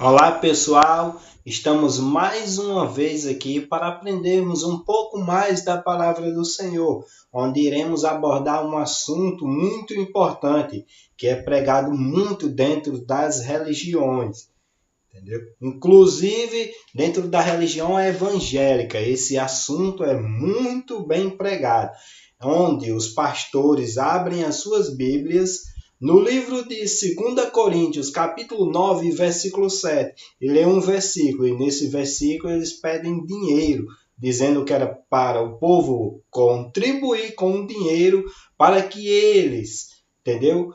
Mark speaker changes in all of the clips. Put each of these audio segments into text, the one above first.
Speaker 1: Olá pessoal, estamos mais uma vez aqui para aprendermos um pouco mais da palavra do Senhor, onde iremos abordar um assunto muito importante, que é pregado muito dentro das religiões, entendeu? Inclusive dentro da religião evangélica, esse assunto é muito bem pregado, onde os pastores abrem as suas Bíblias no livro de 2 Coríntios, capítulo 9, versículo 7, e lê um versículo, e nesse versículo eles pedem dinheiro, dizendo que era para o povo contribuir com o dinheiro para que eles, entendeu?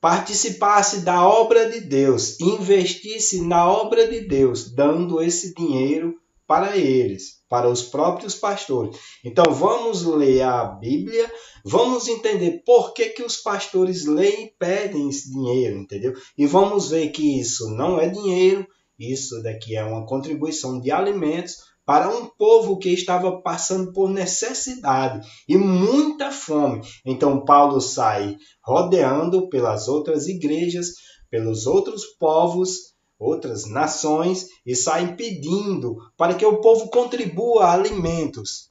Speaker 1: Participasse da obra de Deus, investisse na obra de Deus, dando esse dinheiro para eles, para os próprios pastores. Então vamos ler a Bíblia, vamos entender por que os pastores leem e pedem esse dinheiro, entendeu? E vamos ver que isso não é dinheiro, isso daqui é uma contribuição de alimentos para um povo que estava passando por necessidade e muita fome. Então Paulo sai rodeando pelas outras igrejas, pelos outros povos, outras nações, e sai pedindo para que o povo contribua alimentos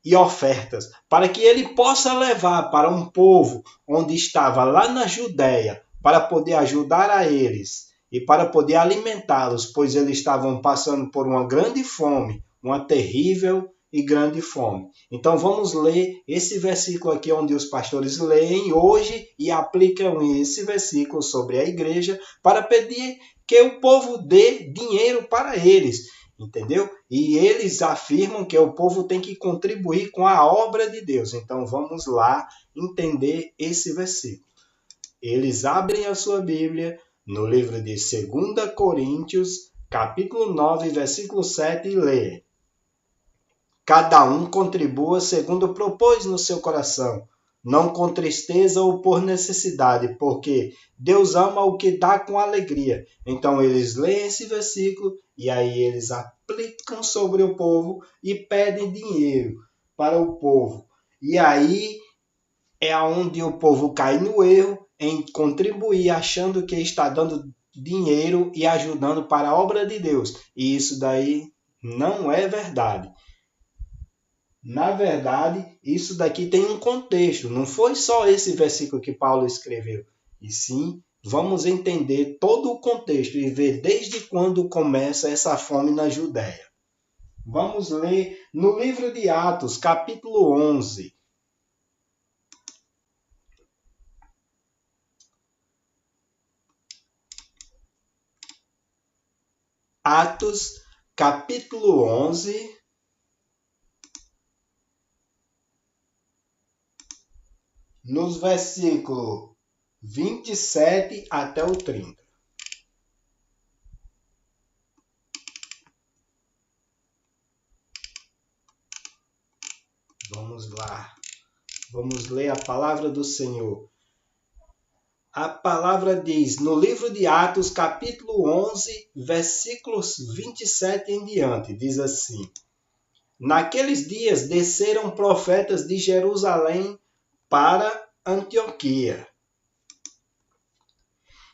Speaker 1: e ofertas, para que ele possa levar para um povo onde estava lá na Judéia, para poder ajudar a eles e para poder alimentá-los, pois eles estavam passando por uma grande fome, uma terrível e grande fome. Então vamos ler esse versículo aqui onde os pastores leem hoje e aplicam esse versículo sobre a igreja para pedir que o povo dê dinheiro para eles, entendeu? E eles afirmam que o povo tem que contribuir com a obra de Deus. Então vamos lá entender esse versículo. Eles abrem a sua Bíblia no livro de 2 Coríntios, capítulo 9, versículo 7, e lê: Cada um contribua segundo propôs no seu coração, não com tristeza ou por necessidade, porque Deus ama o que dá com alegria. Então eles leem esse versículo e aí eles aplicam sobre o povo e pedem dinheiro para o povo. E aí é onde o povo cai no erro em contribuir achando que está dando dinheiro e ajudando para a obra de Deus. E isso daí não é verdade. Na verdade, isso daqui tem um contexto. Não foi só esse versículo que Paulo escreveu. E sim, vamos entender todo o contexto e ver desde quando começa essa fome na Judéia. Vamos ler no livro de Atos, capítulo 11. Atos, capítulo 11, nos versículos 27 até o 30. Vamos lá. Vamos ler a palavra do Senhor. A palavra diz, no livro de Atos, capítulo 11, versículos 27 em diante, diz assim: Naqueles dias desceram profetas de Jerusalém para Antioquia.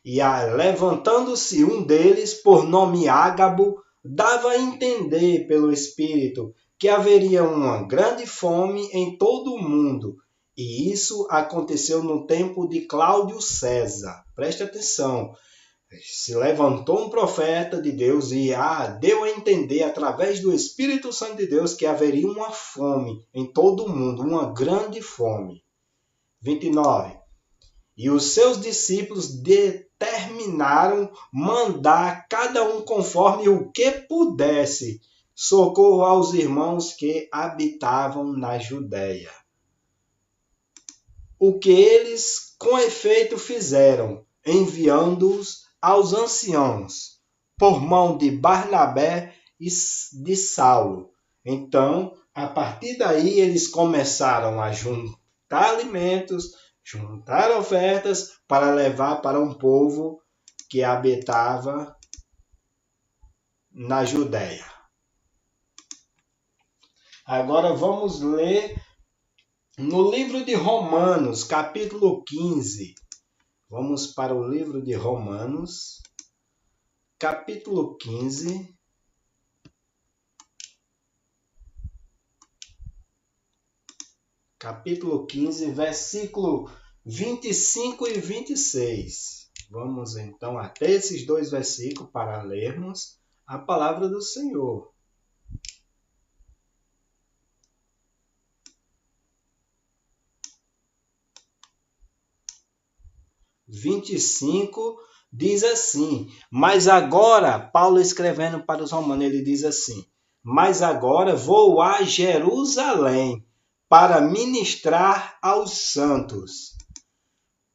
Speaker 1: E levantando-se um deles, por nome Ágabo, dava a entender pelo Espírito que haveria uma grande fome em todo o mundo. E isso aconteceu no tempo de Cláudio César. Preste atenção. Se levantou um profeta de Deus e deu a entender através do Espírito Santo de Deus que haveria uma fome em todo o mundo, uma grande fome. 29. E os seus discípulos determinaram mandar cada um conforme o que pudesse socorro aos irmãos que habitavam na Judéia. O que eles com efeito fizeram, enviando-os aos anciãos, por mão de Barnabé e de Saulo. Então, a partir daí, eles começaram a juntar alimentos, juntar ofertas para levar para um povo que habitava na Judéia. Agora vamos ler no livro de Romanos, capítulo 15. Vamos para o livro de Romanos, capítulo 15, versículo 25 e 26. Vamos então até esses dois versículos para lermos a palavra do Senhor. 25 diz assim, mas agora, Paulo escrevendo para os romanos, ele diz assim, mas agora vou a Jerusalém para ministrar aos santos,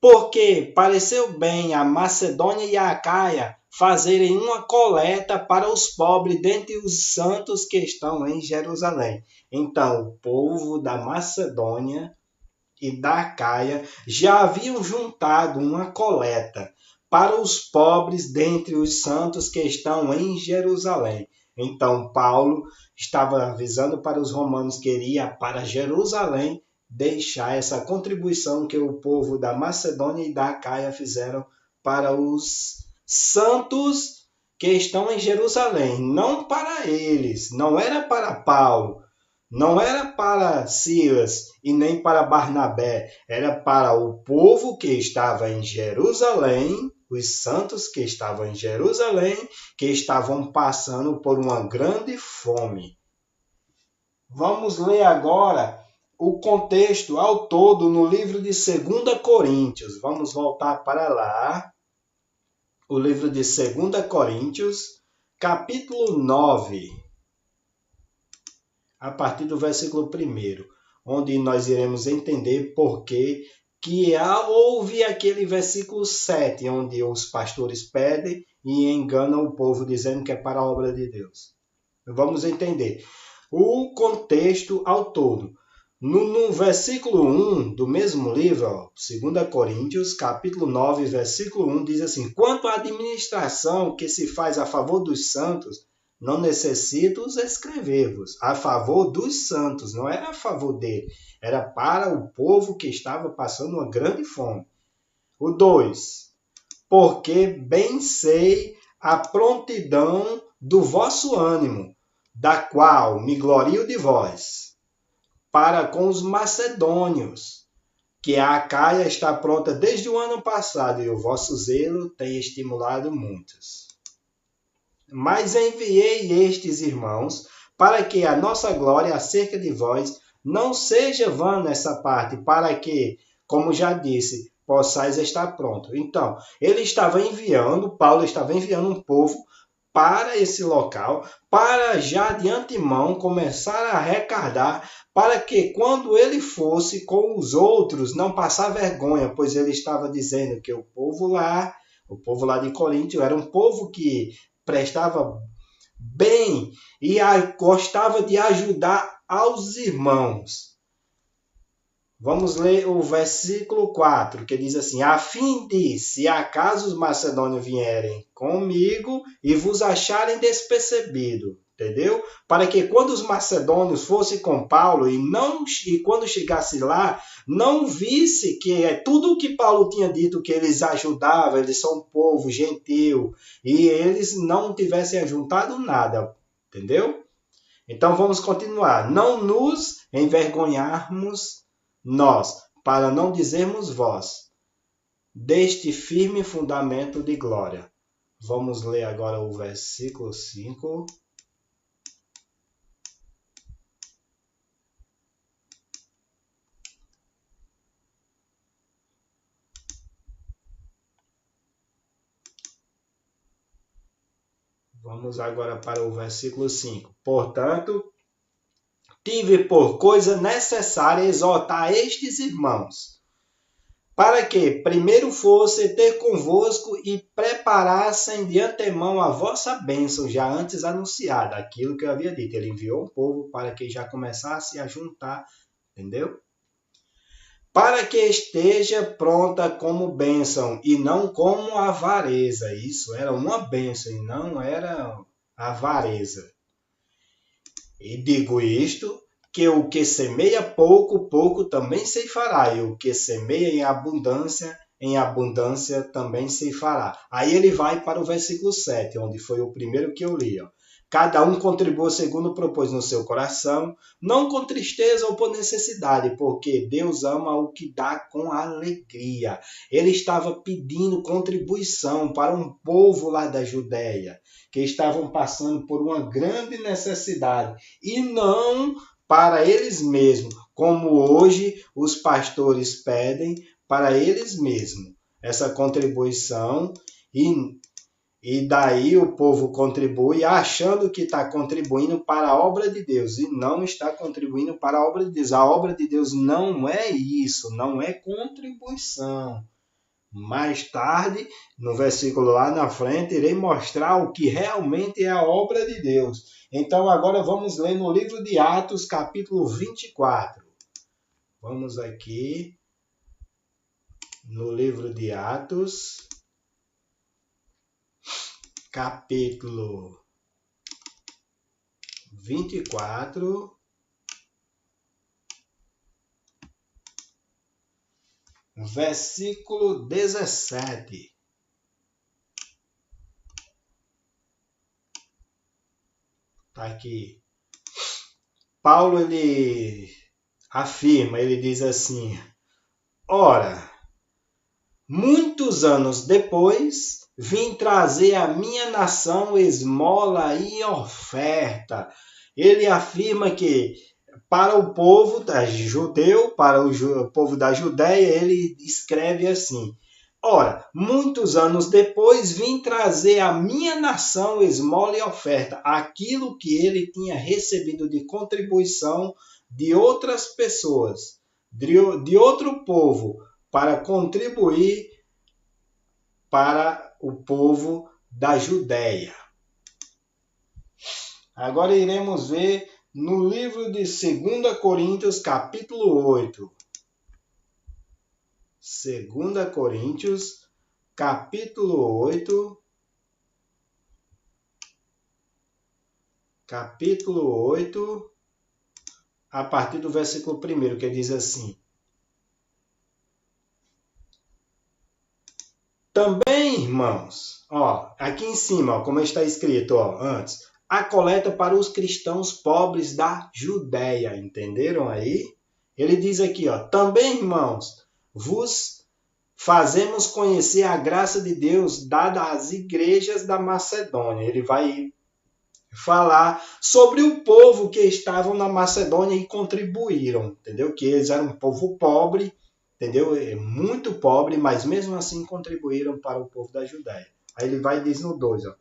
Speaker 1: porque pareceu bem a Macedônia e a Acaia fazerem uma coleta para os pobres dentre os santos que estão em Jerusalém. Então, o povo da Macedônia e da Acaia já haviam juntado uma coleta para os pobres dentre os santos que estão em Jerusalém. Então Paulo estava avisando para os romanos que iria para Jerusalém deixar essa contribuição que o povo da Macedônia e da Acaia fizeram para os santos que estão em Jerusalém. Não para eles, não era para Paulo, não era para Silas e nem para Barnabé, era para o povo que estava em Jerusalém, os santos que estavam em Jerusalém, que estavam passando por uma grande fome. Vamos ler agora o contexto ao todo no livro de 2 Coríntios. Vamos voltar para lá. O livro de 2 Coríntios, capítulo 9. A partir do versículo 1, onde nós iremos entender por que houve aquele versículo 7, onde os pastores pedem e enganam o povo, dizendo que é para a obra de Deus. Vamos entender o contexto ao todo. No versículo 1 do mesmo livro, 2 Coríntios, capítulo 9, versículo 1, diz assim, quanto à administração que se faz a favor dos santos, não necessito os escrever-vos, a favor dos santos, não era a favor dele, era para o povo que estava passando uma grande fome. O 2, porque bem sei a prontidão do vosso ânimo, da qual me glorio de vós, para com os macedônios, que a Acaia está pronta desde o ano passado, e o vosso zelo tem estimulado muitos. Mas enviei estes irmãos, para que a nossa glória acerca de vós não seja vã nessa parte, para que, como já disse, possais estar pronto. Então, Paulo estava enviando um povo para esse local, para já de antemão começar a arrecadar, para que quando ele fosse com os outros não passar vergonha, pois ele estava dizendo que o povo lá de Corinto era um povo que prestava bem e gostava de ajudar aos irmãos. Vamos ler o versículo 4, que diz assim, a fim de, se acaso os macedônios vierem comigo e vos acharem despercebido, entendeu? Para que quando os macedônios fossem com Paulo e quando chegasse lá, não visse que é tudo o que Paulo tinha dito, que eles ajudavam, eles são um povo gentil, e eles não tivessem ajuntado nada, entendeu? Então vamos continuar. Não nos envergonharmos nós, para não dizermos vós, deste firme fundamento de glória. Vamos ler agora o versículo 5. Vamos agora para o versículo 5. Portanto, tive por coisa necessária exortar estes irmãos, para que primeiro fosse ter convosco e preparassem de antemão a vossa bênção, já antes anunciada, aquilo que eu havia dito. Ele enviou um povo para que já começasse a juntar, entendeu? Para que esteja pronta como bênção e não como avareza. Isso era uma bênção e não era avareza. E digo isto, que o que semeia pouco, pouco também ceifará, e o que semeia em abundância, em abundância também se fará. Aí ele vai para o versículo 7, onde foi o primeiro que eu li. Ó. Cada um contribua segundo propôs no seu coração, não com tristeza ou por necessidade, porque Deus ama o que dá com alegria. Ele estava pedindo contribuição para um povo lá da Judéia, que estavam passando por uma grande necessidade, e não para eles mesmos, como hoje os pastores pedem para eles mesmos essa contribuição, e daí o povo contribui achando que está contribuindo para a obra de Deus e não está contribuindo para a obra de Deus. A obra de Deus não é isso, não é contribuição. Mais tarde, no versículo lá na frente, irei mostrar o que realmente é a obra de Deus. Então agora vamos ler no livro de Atos, capítulo 24. Vamos aqui no livro de Atos, capítulo 24, versículo 17. Está aqui. Paulo, ele afirma, ele diz assim: ora, muitos anos depois, vim trazer à minha nação esmola e oferta. Ele afirma que para o povo judeu, para o povo da Judéia, ele escreve assim: ora, muitos anos depois, vim trazer à minha nação esmola e oferta, aquilo que ele tinha recebido de contribuição de outras pessoas, de outro povo, para contribuir para o povo da Judéia. Agora iremos ver no livro de 2 Coríntios, capítulo 8. 2 Coríntios, capítulo 8. Capítulo 8, a partir do versículo 1, que diz assim: também, irmãos, ó, aqui em cima, ó, como está escrito ó, antes, a coleta para os cristãos pobres da Judéia, entenderam aí? Ele diz aqui, ó, também, irmãos, vos fazemos conhecer a graça de Deus dada às igrejas da Macedônia. Ele vai falar sobre o povo que estavam na Macedônia e contribuíram, entendeu? Que eles eram um povo pobre, entendeu? Muito pobre, mas mesmo assim contribuíram para o povo da Judéia. Aí ele vai e diz no 2, ó.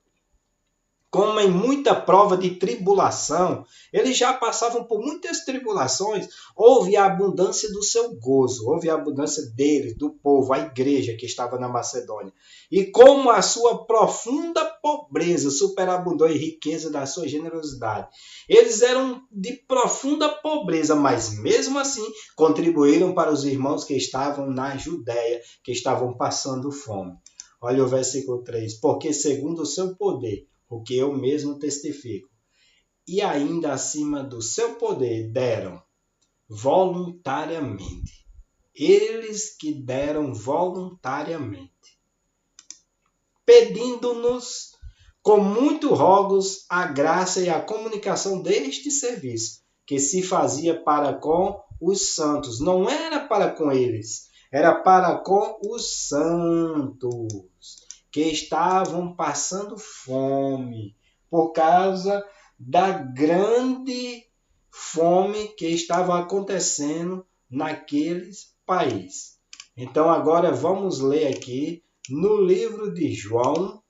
Speaker 1: Como em muita prova de tribulação, eles já passavam por muitas tribulações, houve a abundância do seu gozo, houve a abundância deles, do povo, a igreja que estava na Macedônia. E como a sua profunda pobreza superabundou em riqueza da sua generosidade. Eles eram de profunda pobreza, mas mesmo assim contribuíram para os irmãos que estavam na Judéia, que estavam passando fome. Olha o versículo 3. Porque segundo o seu poder, o que eu mesmo testifico, e ainda acima do seu poder deram voluntariamente. Eles que deram voluntariamente, pedindo-nos com muito rogos a graça e a comunicação deste serviço, que se fazia para com os santos. Não era para com eles, era para com os santos, que estavam passando fome por causa da grande fome que estava acontecendo naqueles países. Então agora vamos ler aqui no livro de João,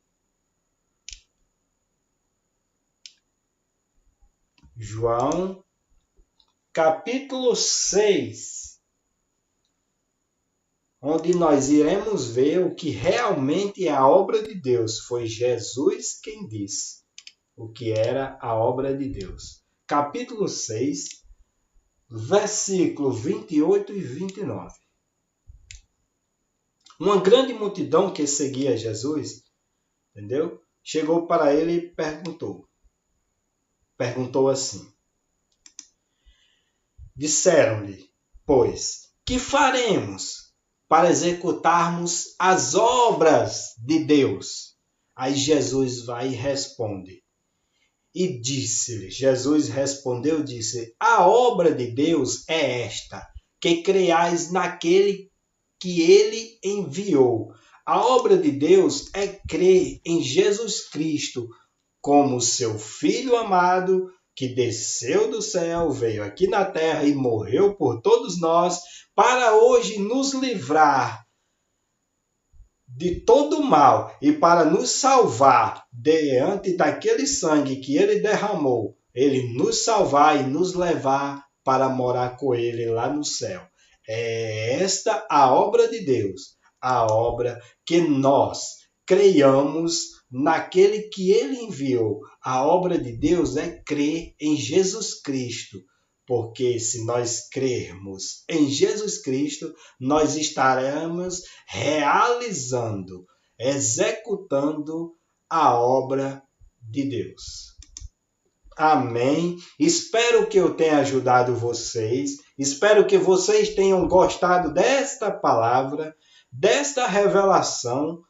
Speaker 1: capítulo 6. Onde nós iremos ver o que realmente é a obra de Deus. Foi Jesus quem disse o que era a obra de Deus. Capítulo 6, versículo 28 e 29. Uma grande multidão que seguia Jesus, entendeu? Chegou para ele e perguntou assim. Disseram-lhe, pois, que faremos? para executarmos as obras de Deus. Aí Jesus vai e responde. E disse-lhe, Jesus respondeu e disse, a obra de Deus é esta, que creiais naquele que ele enviou. A obra de Deus é crer em Jesus Cristo como seu Filho amado, que desceu do céu, veio aqui na terra e morreu por todos nós, para hoje nos livrar de todo mal e para nos salvar diante daquele sangue que ele derramou, ele nos salvar e nos levar para morar com ele lá no céu. É esta a obra de Deus, a obra que nós creiamos naquele que ele enviou. A obra de Deus é crer em Jesus Cristo. Porque se nós crermos em Jesus Cristo, nós estaremos realizando, executando a obra de Deus. Amém. Espero que eu tenha ajudado vocês. Espero que vocês tenham gostado desta palavra, desta revelação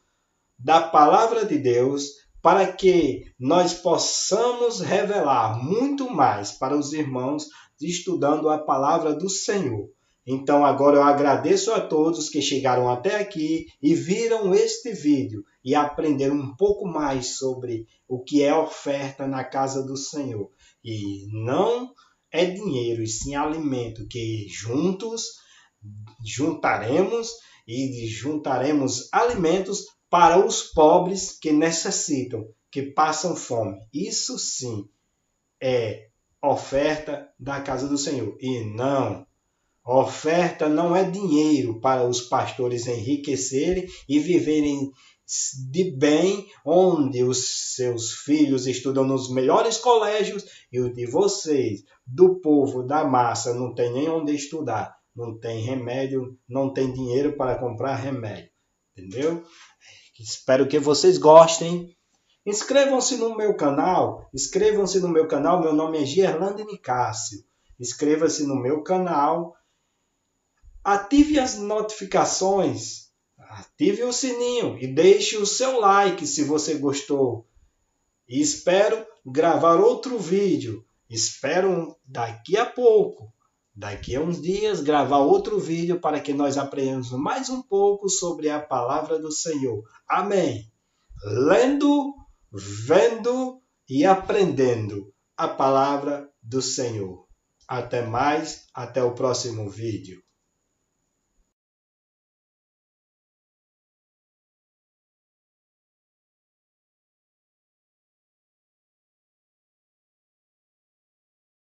Speaker 1: da palavra de Deus, para que nós possamos revelar muito mais para os irmãos estudando a palavra do Senhor. Então agora eu agradeço a todos que chegaram até aqui e viram este vídeo e aprenderam um pouco mais sobre o que é oferta na casa do Senhor. E não é dinheiro, e sim alimento que juntaremos alimentos para os pobres que necessitam, que passam fome. Isso sim é oferta da casa do Senhor. E não, oferta não é dinheiro para os pastores enriquecerem e viverem de bem, onde os seus filhos estudam nos melhores colégios e o de vocês, do povo, da massa, não tem nem onde estudar, não tem remédio, não tem dinheiro para comprar remédio. Entendeu? Espero que vocês gostem. Inscrevam-se no meu canal. Meu nome é Gerlando Nicásio. Inscreva-se no meu canal. Ative as notificações. Ative o sininho e deixe o seu like se você gostou. E espero gravar outro vídeo. Espero daqui a pouco, daqui a uns dias, gravar outro vídeo para que nós aprendamos mais um pouco sobre a palavra do Senhor. Amém. Lendo, vendo e aprendendo a palavra do Senhor. Até mais, até o próximo vídeo.